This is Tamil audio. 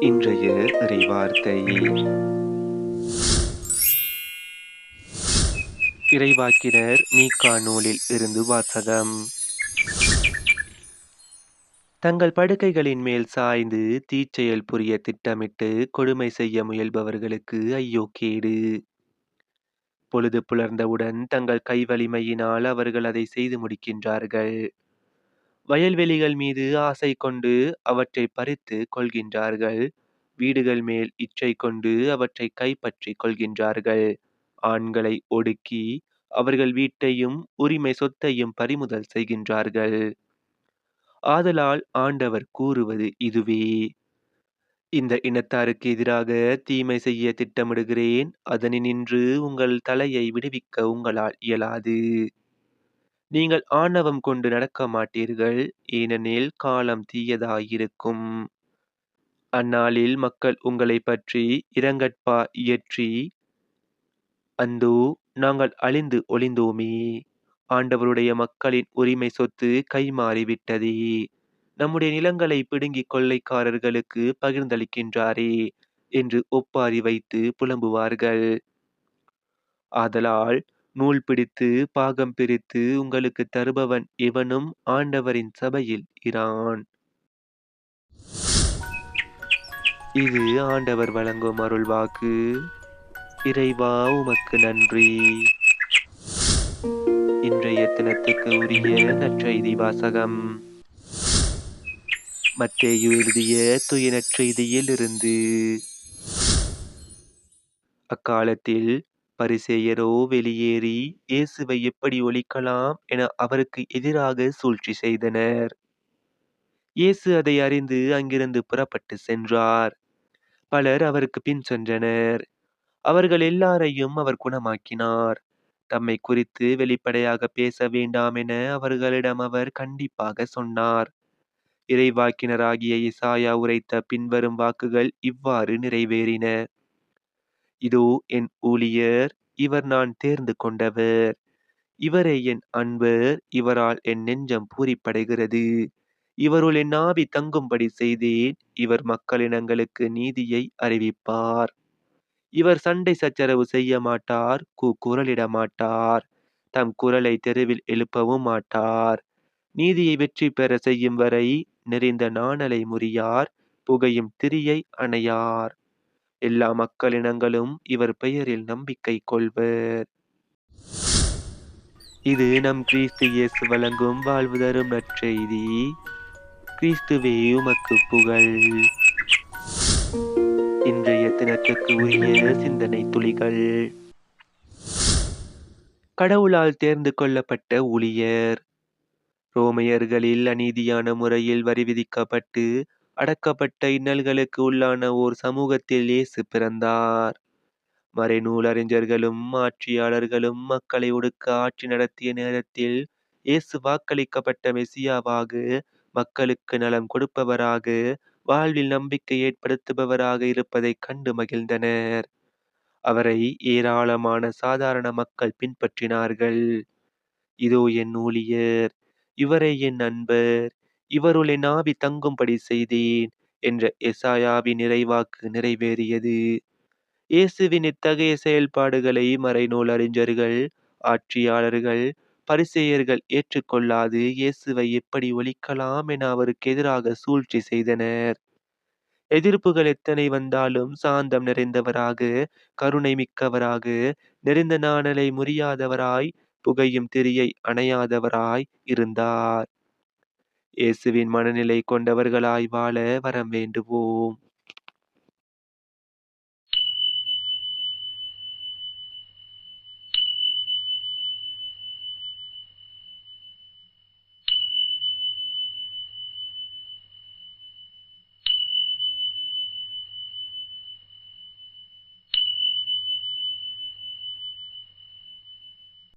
இன்றைய இறைவார்த்தை இறைவாக்கினர் மீகா நூலில் இருந்து வாசகம். தங்கள் படுக்கைகளின் மேல் சாய்ந்து தீச்செயல் புரிய திட்டமிட்டு கொடுமை செய்ய முயல்பவர்களுக்கு ஐயோ கேடு. பொழுது புலர்ந்தவுடன் தங்கள் கைவலிமையினால் அவர்கள் அதை செய்து முடிக்கின்றார்கள். வயல்வெளிகள் மீது ஆசை கொண்டு அவற்றை பறித்து கொள்கின்றார்கள். வீடுகள் மேல் இச்சை கொண்டு அவற்றை கைப்பற்றிக் கொள்கின்றார்கள். ஆண்களை ஒடுக்கி அவர்கள் வீட்டையும் உரிமை சொத்தையும் பறிமுதல் செய்கின்றார்கள். ஆதலால் ஆண்டவர் கூறுவது இதுவே: இந்த இனத்தாருக்கு எதிராக தீமை செய்ய திட்டமிடுகிறேன். அதனினின்று உங்கள் தலையை விடுவிக்க உங்களால் இயலாது. நீங்கள் ஆணவம் கொண்டு நடக்க மாட்டீர்கள், ஏனெனில் காலம் தீயதாயிருக்கும். அந்நாளில் மக்கள் உங்களைப் பற்றி இரங்கற்பா இயற்றி, அந்தோ நாங்கள் அழிந்து ஒழிந்தோமே, ஆண்டவருடைய மக்களின் உரிமை சொத்து கைமாறிவிட்டதே, நம்முடைய நிலங்களை பிடுங்கி கொள்ளைக்காரர்களுக்கு பகிர்ந்தளிக்கின்றாரே என்று ஒப்பாரி வைத்து புலம்புவார்கள். ஆதலால் நூல் பிடித்து பாகம் பிரித்து உங்களுக்கு தருபவன் எவனும் ஆண்டவரின் சபையில் இரான். இது ஆண்டவர் வழங்கும் அருள்வாக்கு. இறைவா உமக்கு நன்றி. இன்றைய தினத்துக்கு உரிய நற்செய்தி வாசகம். மத்தேயு எழுதிய தூய நற்செய்தியில் இருந்து. அக்காலத்தில் பரிசேயரோ வெளியேறி இயேசுவை எப்படி ஒழிக்கலாம் என அவருக்கு எதிராக சூழ்ச்சி செய்தனர். இயேசு அதை அறிந்து அங்கிருந்து புறப்பட்டு சென்றார். பலர் அவருக்கு பின் சென்றனர். அவர்கள் எல்லாரையும் அவர் குணமாக்கினார். தம்மை குறித்து வெளிப்படையாக பேச வேண்டாம் என அவர்களிடம் அவர் கண்டிப்பாக சொன்னார். இறைவாக்கினராகிய எசாயா உரைத்த பின்வரும் வாக்குகள் இவ்வாறு நிறைவேறின: இதோ என் ஊழியர், இவர் நான் தேர்ந்து கொண்டவர், இவரே என் அன்பர், இவரால் என் நெஞ்சம் பூரிப்படைகிறது. இவருள் என் ஆவி தங்கும்படி செய்தேன். இவர் மக்களினங்களுக்கு நீதியை அறிவிப்பார். இவர் சண்டை சச்சரவு செய்ய மாட்டார், கூக்குரலிட மாட்டார், தம் குரலை தெருவில் எழுப்பவும் மாட்டார். நீதியை வெற்றி பெற செய்யும் வரை நெறிந்த நாணலை முறியார், புகையும் திரியை அணையார். எல்லா மக்களினங்களும் இவர் பெயரில் நம்பிக்கை கொள்வர். இது நம் கிறிஸ்து இயேசு வழங்கும் வாழ்வு தரும் நற்செய்தி. கிறிஸ்துவே உமக்கு புகழ். இன்றைய தினத்துக்கு உரிய சிந்தனை துளிகள். கடவுளால் தேர்ந்து கொள்ளப்பட்ட ஊழியர். ரோமையர்களில் அநீதியான முறையில் வரி விதிக்கப்பட்டு அடக்கப்பட்ட இன்னல்களுக்கு உள்ளான ஓர் சமூகத்தில் இயேசு பிறந்தார். மறைநூல் அறிஞர்களும் ஆட்சியாளர்களும் மக்களை ஒடுக்க ஆட்சி நடத்திய நேரத்தில் இயேசு வாக்களிக்கப்பட்ட மெசியாவாக, மக்களுக்கு நலம் கொடுப்பவராக, வாழ்வில் நம்பிக்கை ஏற்படுத்துபவராக இருப்பதைக் கண்டு மகிழ்ந்தனர். அவரை ஏராளமான சாதாரண மக்கள் பின்பற்றினார்கள். இதோ என் ஊழியர், இவரே என் அன்பர், இவருள் என் ஆவி தங்கும்படி செய்தேன் என்ற எசாயாவின் இறைவாக்கு நிறைவேறியது. இயேசுவின் இத்தகைய செயல்பாடுகளை மறைநூல் அறிஞர்கள், ஆட்சியாளர்கள், பரிசேயர்கள் ஏற்றுக்கொள்ளாது இயேசுவை எப்படி ஒழிக்கலாம் என அவருக்கு எதிராக சூழ்ச்சி செய்தனர். எதிர்ப்புகள் எத்தனை வந்தாலும் சாந்தம் நிறைந்தவராக, கருணை மிக்கவராக, நெறிந்த நாணலை முறியாதவராய், புகையும் திரியை அணையாதவராய் இருந்தார். இயேசுவின் மனநிலை கொண்டவர்களாய் வாழ வரம் வேண்டுவோம்.